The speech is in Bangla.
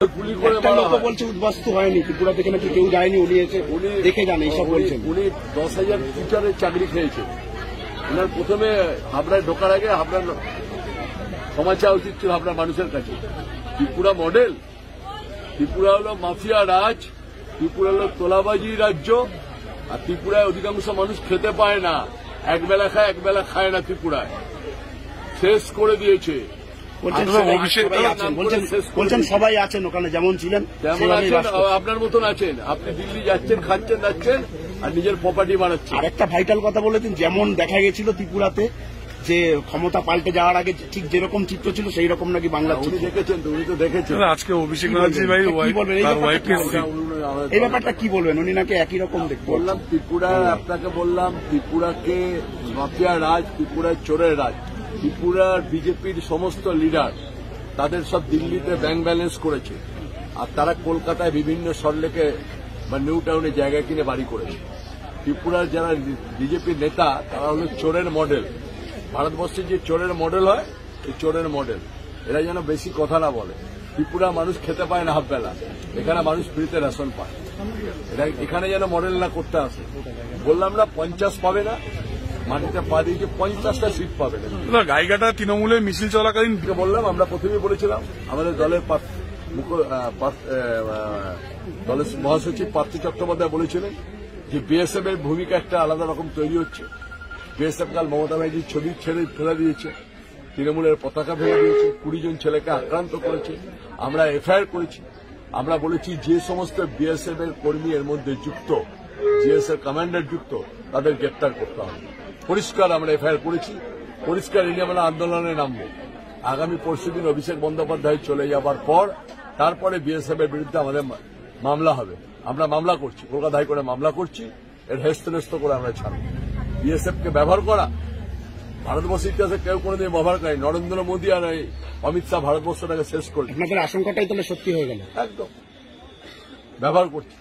একটা লোক বলছে উদ্বাস্তু হয়নি, ত্রিপুরা থেকে নাকি কেউ যায়নি, উনি এসে দেখে যান এইসব বলছেন। উনি 10,000 টিচারের চাকরি খেয়েছেন। ওনার প্রথমে হাবড়ায় ঢোকার আগে হাবড়ার ক্ষমা চাওয়া উচিত ছিল হাবড়ার মানুষের কাছে। ত্রিপুরা মডেল, ত্রিপুরা হল মাফিয়া রাজ, ত্রিপুরা হল তোলাবাজি রাজ্য, আর ত্রিপুরায় অধিকাংশ মানুষ খেতে পায় না, একবেলা খায় একবেলা খায় না। ত্রিপুরায় শেষ করে দিয়েছে। বলছেন সবাই আছেন ওখানে, যেমন ছিলেন যেমন আছেন, আপনার মতন আছেন। আপনি দিল্লি যাচ্ছেন, খাচ্ছেন যাচ্ছেন, আর নিজের প্রপার্টি বানাচ্ছেন। আর একটা ভাইটাল কথা বলেছেন, যেমন দেখা গেছিল ত্রিপুরাতে যে ক্ষমতা পাল্টে যাওয়ার আগে ঠিক যেরকম চিত্র ছিল সেই রকম নাকি বাংলা। উনি দেখেছেন তো, উনি তো দেখেছেন। আজকে অভিষেক ব্যানার্জি ভাই এই ব্যাপারটা কি বলবেন? উনি নাকি একই রকম দেখতে। বললাম ত্রিপুরা, আপনাকে বললাম ত্রিপুরাকে মাফিয়া রাজ, ত্রিপুরার চোরের রাজ। ত্রিপুরার বিজেপির সমস্ত লিডার তাদের সব দিল্লিতে ব্যাংক ব্যালেন্স করেছে, আর তারা কলকাতায় বিভিন্ন সল্টলেকে বা নিউ টাউনে জায়গা কিনে বাড়ি করেছে। ত্রিপুরার যারা বিজেপির নেতা তারা হল চোরের মডেল। ভারতবর্ষে যে চোরের মডেল হয়, এই চোরের মডেল। এরা যেন বেশি কথা না বলে। ত্রিপুরা মানুষ খেতে পায় না হাফ বেলা, এখানে মানুষ ফ্রিতে রেশন পায়। এরা এখানে যেন মডেল না করতে আসে। বললাম না 50 পাবে না, মাটিতে পা দিয়েছে 50টা সিট পাবে না। গাইঘাটা তৃণমূলের মিছিল চলাকালীন বললাম, আমরা প্রথমেই বলেছিলাম, আমাদের দলের দলের মহাসচিব পার্থ চট্টোপাধ্যায় বলেছিলেন যে বিএসএফ এর ভূমিকা একটা আলাদা রকম তৈরি হচ্ছে। বিএসএফ কাল মমতা ব্যানার্জির ছবি ছেড়ে ফেলে দিয়েছে, তৃণমূলের পতাকা ফেলে দিয়েছে, 20 জন ছেলেকে আক্রান্ত করেছে। আমরা এফআইআর করেছি। আমরা বলেছি যে সমস্ত বিএসএফ এর কর্মী এর মধ্যে যুক্ত, জিএসএফ কমান্ডার যুক্ত, তাদের গ্রেপ্তার করতে হবে। পরিষ্কার আমরা এফআইআর করেছি, পরিষ্কার এই নিয়ে আমরা আন্দোলনে নামব। আগামী পরশুদিন অভিষেক বন্দ্যোপাধ্যায় চলে যাবার পর তারপরে বিএসএফ এর বিরুদ্ধে আমাদের মামলা হবে। আমরা মামলা করছি, কলকাতা হাইকোর্টে মামলা করছি। এর হেস্তনেস্ত করে আমরা ছাড়ব। বিএসএফ কে ব্যবহার করা ভারতবর্ষের ইতিহাসে কেউ কোনোদিন ব্যবহার করেনি। নরেন্দ্র মোদী আর অমিত শাহ ভারতবর্ষটাকে শেষ করছে। আপনাদের আশঙ্কাটাই তাহলে সত্যি হয়ে গেল। একদম ব্যবহার করছে।